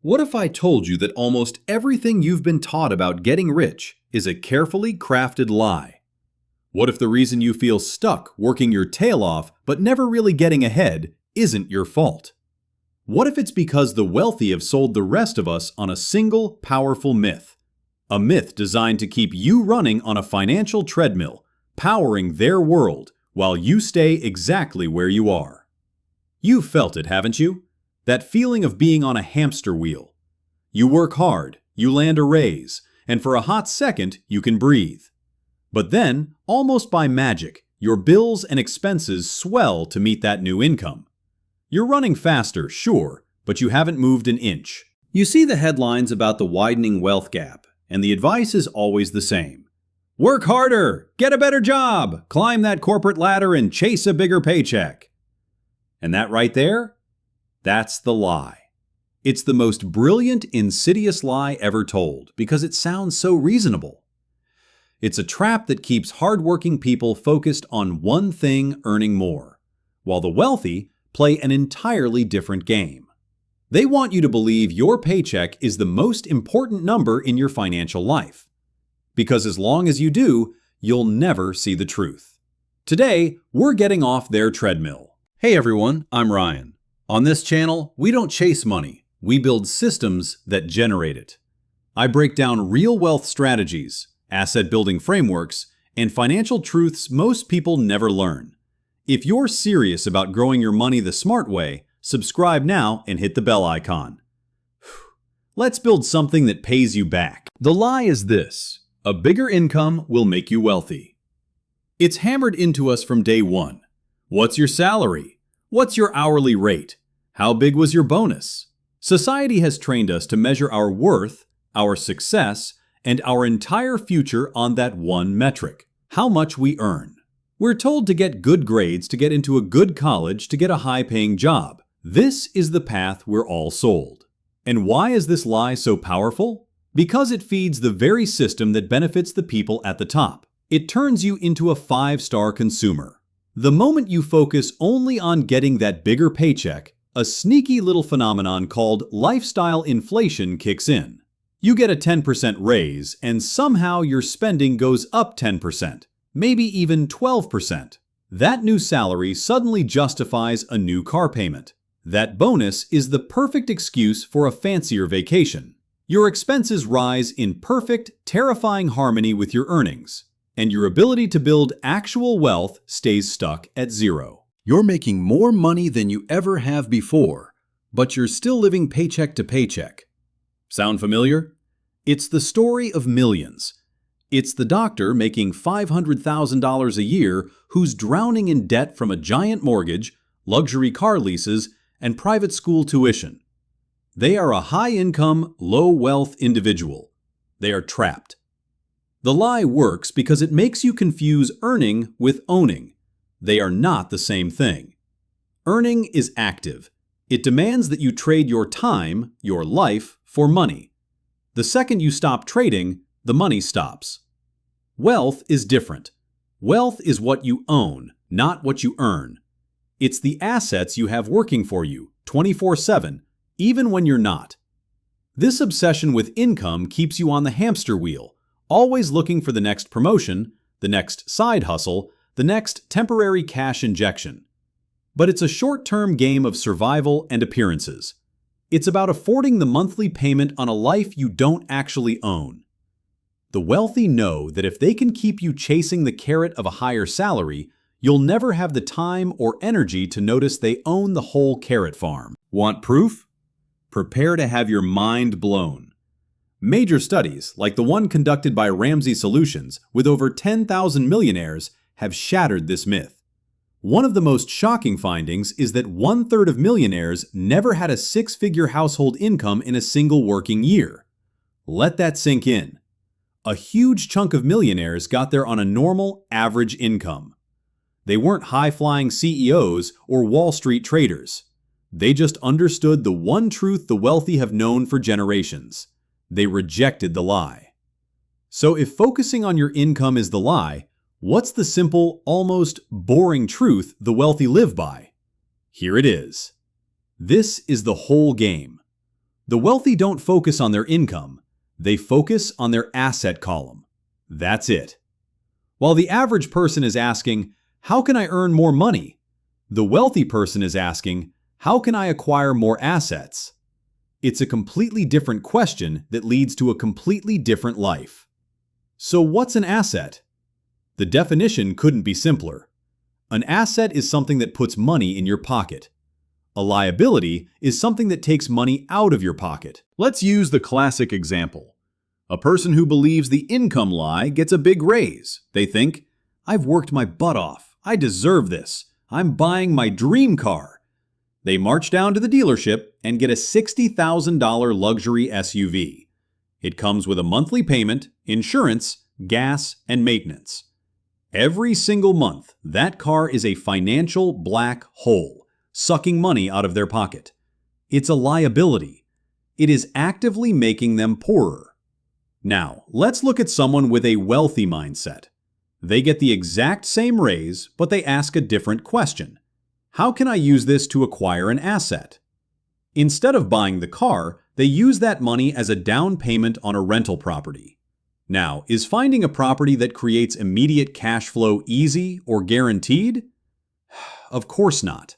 What if I told you that almost everything you've been taught about getting rich is a carefully crafted lie? What if the reason you feel stuck working your tail off but never really getting ahead isn't your fault? What if it's because the wealthy have sold the rest of us on a single powerful myth? A myth designed to keep you running on a financial treadmill, powering their world while you stay exactly where you are. You've felt it, haven't you? That feeling of being on a hamster wheel. You work hard, you land a raise, and for a hot second you can breathe. But then, almost by magic, your bills and expenses swell to meet that new income. You're running faster, sure, but you haven't moved an inch. You see the headlines about the widening wealth gap, and the advice is always the same. Work harder, get a better job, climb that corporate ladder and chase a bigger paycheck. And that right there? That's the lie. It's the most brilliant, insidious lie ever told because it sounds so reasonable. It's a trap that keeps hardworking people focused on one thing, earning more, while the wealthy play an entirely different game. They want you to believe your paycheck is the most important number in your financial life. Because as long as you do, you'll never see the truth. Today, we're getting off their treadmill. Hey everyone, I'm Ryan. On this channel, we don't chase money, we build systems that generate it. I break down real wealth strategies, asset building frameworks, and financial truths most people never learn. If you're serious about growing your money the smart way, subscribe now and hit the bell icon. Let's build something that pays you back. The lie is this: a bigger income will make you wealthy. It's hammered into us from day one. What's your salary? What's your hourly rate? How big was your bonus? Society has trained us to measure our worth, our success, and our entire future on that one metric: how much we earn. We're told to get good grades to get into a good college to get a high-paying job. This is the path we're all sold. And why is this lie so powerful? Because it feeds the very system that benefits the people at the top. It turns you into a 5-star consumer. The moment you focus only on getting that bigger paycheck, a sneaky little phenomenon called lifestyle inflation kicks in. You get a 10% raise, and somehow your spending goes up 10%, maybe even 12%. That new salary suddenly justifies a new car payment. That bonus is the perfect excuse for a fancier vacation. Your expenses rise in perfect, terrifying harmony with your earnings, and your ability to build actual wealth stays stuck at zero. You're making more money than you ever have before, but you're still living paycheck to paycheck. Sound familiar? It's the story of millions. It's the doctor making $500,000 a year who's drowning in debt from a giant mortgage, luxury car leases, and private school tuition. They are a high-income, low-wealth individual. They are trapped. The lie works because it makes you confuse earning with owning. They are not the same thing. Earning is active. It demands that you trade your time, your life, for money. The second you stop trading, the money stops. Wealth is different. Wealth is what you own, not what you earn. It's the assets you have working for you 24/7, even when you're not. This obsession with income keeps you on the hamster wheel, always looking for the next promotion, the next side hustle, the next temporary cash injection. But it's a short-term game of survival and appearances. It's about affording the monthly payment on a life you don't actually own. The wealthy know that if they can keep you chasing the carrot of a higher salary, you'll never have the time or energy to notice they own the whole carrot farm. Want proof? Prepare to have your mind blown. Major studies, like the one conducted by Ramsey Solutions with over 10,000 millionaires, have shattered this myth. One of the most shocking findings is that 1/3 of millionaires never had a 6-figure household income in a single working year. Let that sink in. A huge chunk of millionaires got there on a normal, average income. They weren't high-flying CEOs or Wall Street traders. They just understood the one truth the wealthy have known for generations. They rejected the lie. So if focusing on your income is the lie, what's the simple, almost boring truth the wealthy live by? Here it is. This is the whole game. The wealthy don't focus on their income. They focus on their asset column. That's it. While the average person is asking, how can I earn more money? The wealthy person is asking, how can I acquire more assets? It's a completely different question that leads to a completely different life. So what's an asset? The definition couldn't be simpler. An asset is something that puts money in your pocket. A liability is something that takes money out of your pocket. Let's use the classic example. A person who believes the income lie gets a big raise. They think, I've worked my butt off. I deserve this. I'm buying my dream car. They march down to the dealership and get a $60,000 luxury SUV. It comes with a monthly payment, insurance, gas, and maintenance. Every single month, that car is a financial black hole, sucking money out of their pocket. It's a liability. It is actively making them poorer. Now, let's look at someone with a wealthy mindset. They get the exact same raise, but they ask a different question. How can I use this to acquire an asset? Instead of buying the car, they use that money as a down payment on a rental property. Now, is finding a property that creates immediate cash flow easy or guaranteed? Of course not.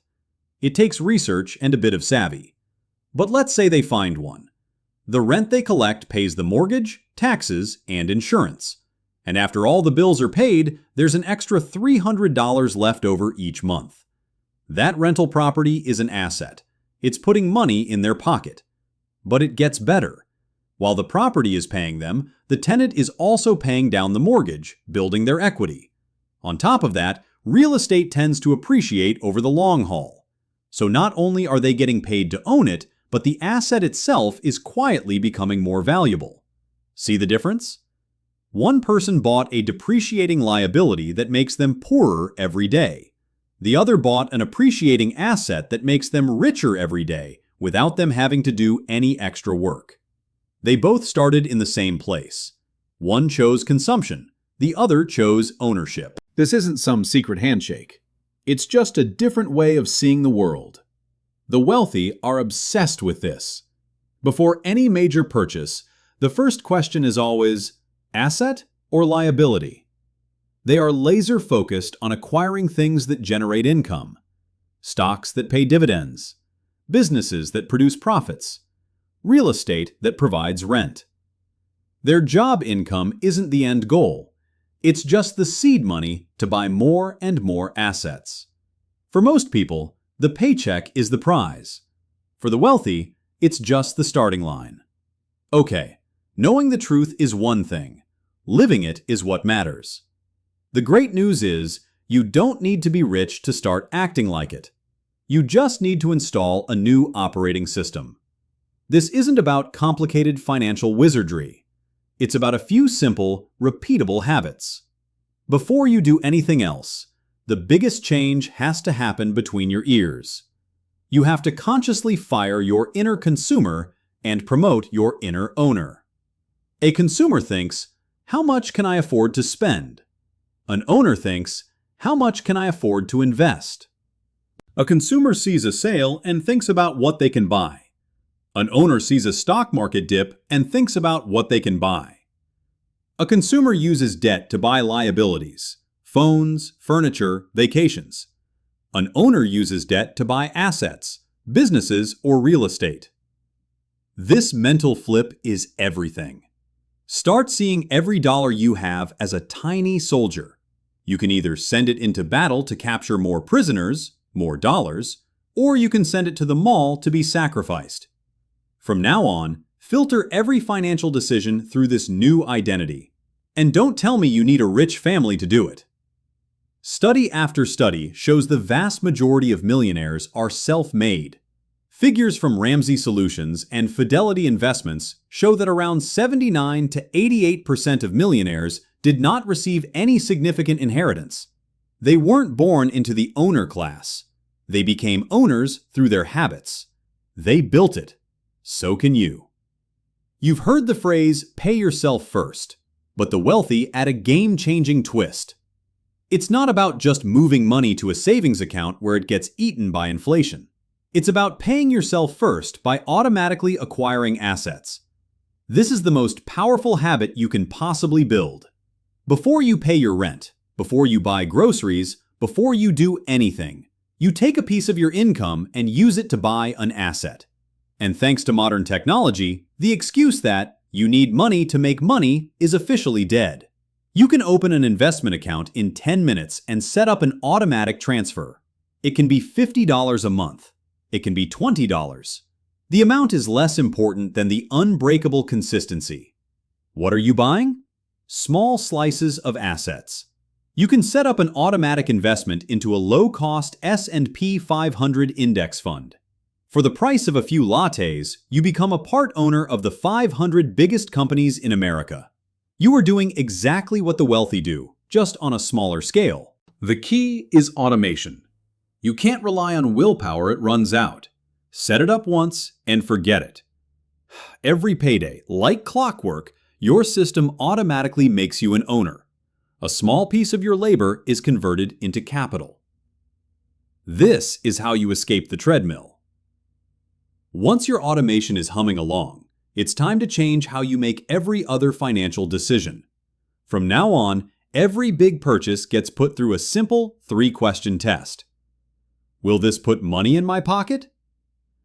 It takes research and a bit of savvy. But let's say they find one. The rent they collect pays the mortgage, taxes, and insurance. And after all the bills are paid, there's an extra $300 left over each month. That rental property is an asset. It's putting money in their pocket. But it gets better. While the property is paying them, the tenant is also paying down the mortgage, building their equity. On top of that, real estate tends to appreciate over the long haul. So not only are they getting paid to own it, but the asset itself is quietly becoming more valuable. See the difference? One person bought a depreciating liability that makes them poorer every day. The other bought an appreciating asset that makes them richer every day without them having to do any extra work. They both started in the same place. One chose consumption. The other chose ownership. This isn't some secret handshake. It's just a different way of seeing the world. The wealthy are obsessed with this. Before any major purchase, the first question is always, asset or liability? They are laser focused on acquiring things that generate income. Stocks that pay dividends. Businesses that produce profits. Real estate that provides rent. Their job income isn't the end goal. It's just the seed money to buy more and more assets. For most people, the paycheck is the prize. For the wealthy, it's just the starting line. Okay, knowing the truth is one thing. Living it is what matters. The great news is, you don't need to be rich to start acting like it. You just need to install a new operating system. This isn't about complicated financial wizardry. It's about a few simple, repeatable habits. Before you do anything else, the biggest change has to happen between your ears. You have to consciously fire your inner consumer and promote your inner owner. A consumer thinks, how much can I afford to spend? An owner thinks, how much can I afford to invest? A consumer sees a sale and thinks about what they can buy. An owner sees a stock market dip and thinks about what they can buy. A consumer uses debt to buy liabilities, phones, furniture, vacations. An owner uses debt to buy assets, businesses, or real estate. This mental flip is everything. Start seeing every dollar you have as a tiny soldier. You can either send it into battle to capture more prisoners, more dollars, or you can send it to the mall to be sacrificed. From now on, filter every financial decision through this new identity. And don't tell me you need a rich family to do it. Study after study shows the vast majority of millionaires are self-made. Figures from Ramsey Solutions and Fidelity Investments show that around 79 to 88% of millionaires did not receive any significant inheritance. They weren't born into the owner class. They became owners through their habits. They built it. So can you. You've heard the phrase, pay yourself first, but the wealthy add a game-changing twist. It's not about just moving money to a savings account where it gets eaten by inflation. It's about paying yourself first by automatically acquiring assets. This is the most powerful habit you can possibly build. Before you pay your rent, before you buy groceries, before you do anything, you take a piece of your income and use it to buy an asset. And thanks to modern technology, the excuse that you need money to make money is officially dead. You can open an investment account in 10 minutes and set up an automatic transfer. It can be $50 a month. It can be $20. The amount is less important than the unbreakable consistency. What are you buying? Small slices of assets. You can set up an automatic investment into a low-cost S&P 500 index fund. For the price of a few lattes, you become a part owner of the 500 biggest companies in America. You are doing exactly what the wealthy do, just on a smaller scale. The key is automation. You can't rely on willpower, it runs out. Set it up once and forget it. Every payday, like clockwork, your system automatically makes you an owner. A small piece of your labor is converted into capital. This is how you escape the treadmill. Once your automation is humming along, it's time to change how you make every other financial decision. From now on, every big purchase gets put through a simple 3-question test. Will this put money in my pocket?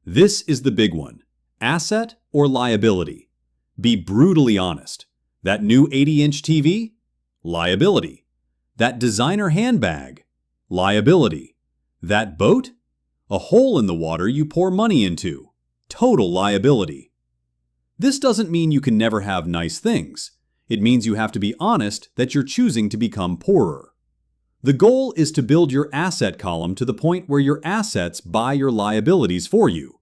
This is the big one. Asset or liability? Be brutally honest. That new 80-inch TV? Liability. That designer handbag? Liability. That boat? A hole in the water you pour money into? Total liability. This doesn't mean you can never have nice things. It means you have to be honest that you're choosing to become poorer. The goal is to build your asset column to the point where your assets buy your liabilities for you.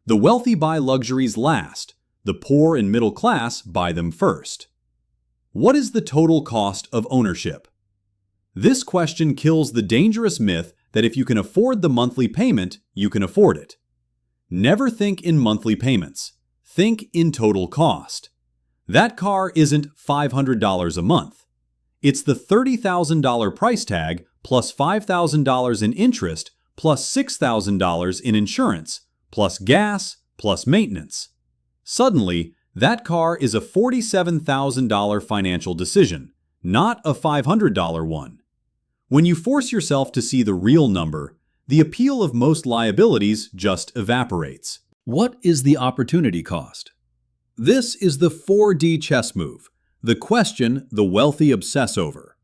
The wealthy buy luxuries last. The poor and middle class buy them first. What is the total cost of ownership? This question kills the dangerous myth that if you can afford the monthly payment, you can afford it. Never think in monthly payments. Think in total cost. That car isn't $500 a month. It's the $30,000 price tag plus $5,000 in interest plus $6,000 in insurance plus gas plus maintenance. Suddenly, that car is a $47,000 financial decision, not a $500 one. When you force yourself to see the real number, the appeal of most liabilities just evaporates. What is the opportunity cost? This is the 4D chess move, the question the wealthy obsess over.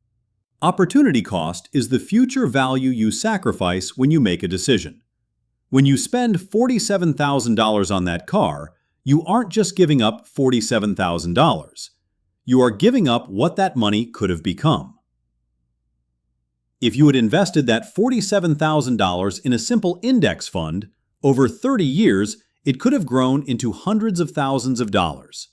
Opportunity cost is the future value you sacrifice when you make a decision. When you spend $47,000 on that car, you aren't just giving up $47,000. You are giving up what that money could have become. If you had invested that $47,000 in a simple index fund, over 30 years, it could have grown into hundreds of thousands of dollars.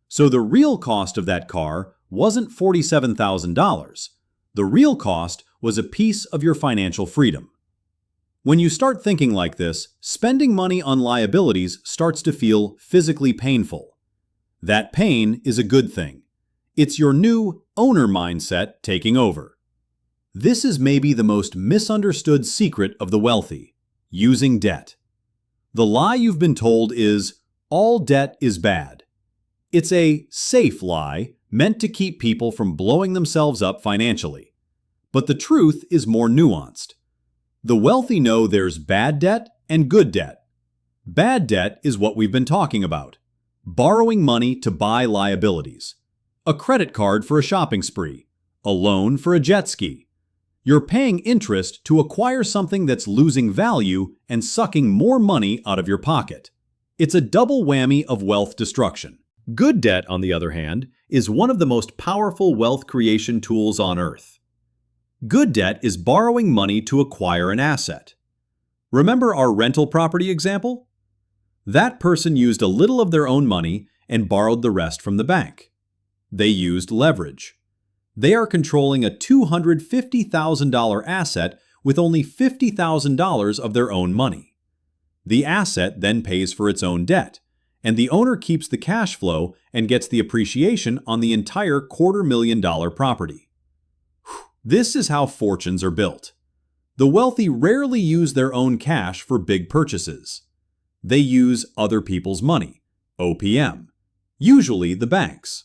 So the real cost of that car wasn't $47,000. The real cost was a piece of your financial freedom. When you start thinking like this, spending money on liabilities starts to feel physically painful. That pain is a good thing. It's your new owner mindset taking over. This is maybe the most misunderstood secret of the wealthy: using debt. The lie you've been told is, all debt is bad. It's a safe lie meant to keep people from blowing themselves up financially. But the truth is more nuanced. The wealthy know there's bad debt and good debt. Bad debt is what we've been talking about: borrowing money to buy liabilities. A credit card for a shopping spree. A loan for a jet ski. You're paying interest to acquire something that's losing value and sucking more money out of your pocket. It's a double whammy of wealth destruction. Good debt, on the other hand, is one of the most powerful wealth creation tools on earth. Good debt is borrowing money to acquire an asset. Remember our rental property example? That person used a little of their own money and borrowed the rest from the bank. They used leverage. They are controlling a $250,000 asset with only $50,000 of their own money. The asset then pays for its own debt, and the owner keeps the cash flow and gets the appreciation on the entire $250,000 property. This is how fortunes are built. The wealthy rarely use their own cash for big purchases. They use other people's money, OPM, usually the banks.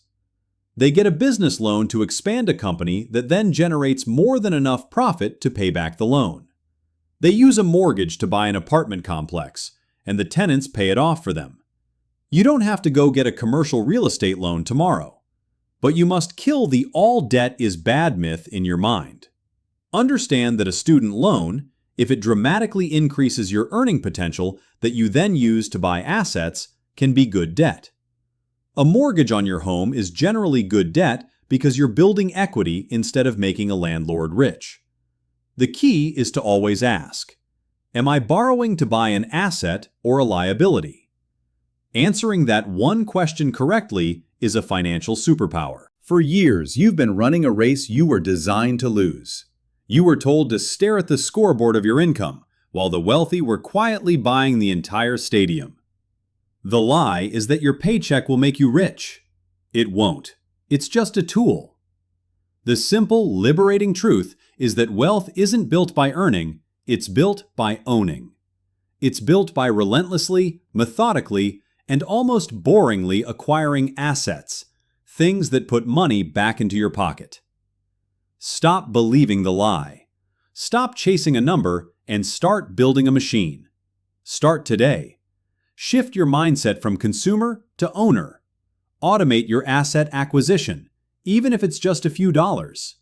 They get a business loan to expand a company that then generates more than enough profit to pay back the loan. They use a mortgage to buy an apartment complex, and the tenants pay it off for them. You don't have to go get a commercial real estate loan tomorrow, but you must kill the all debt is bad myth in your mind. Understand that a student loan, if it dramatically increases your earning potential that you then use to buy assets, can be good debt. A mortgage on your home is generally good debt because you're building equity instead of making a landlord rich. The key is to always ask, am I borrowing to buy an asset or a liability? Answering that one question correctly is a financial superpower. For years, you've been running a race you were designed to lose. You were told to stare at the scoreboard of your income, while the wealthy were quietly buying the entire stadium. The lie is that your paycheck will make you rich. It won't. It's just a tool. The simple, liberating truth is that wealth isn't built by earning, it's built by owning. It's built by relentlessly, methodically, and almost boringly acquiring assets, things that put money back into your pocket. Stop believing the lie. Stop chasing a number and start building a machine. Start today. Shift your mindset from consumer to owner. Automate your asset acquisition, even if it's just a few dollars.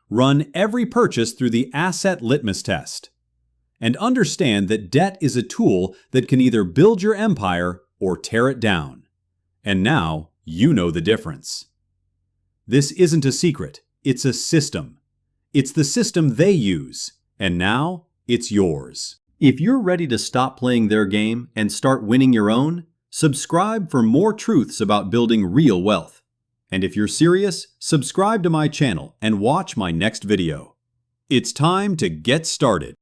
Run every purchase through the asset litmus test. And understand that debt is a tool that can either build your empire or tear it down. And now you know the difference. This isn't a secret, it's a system. It's the system they use, and now it's yours. If you're ready to stop playing their game and start winning your own, subscribe for more truths about building real wealth. And if you're serious, subscribe to my channel and watch my next video. It's time to get started.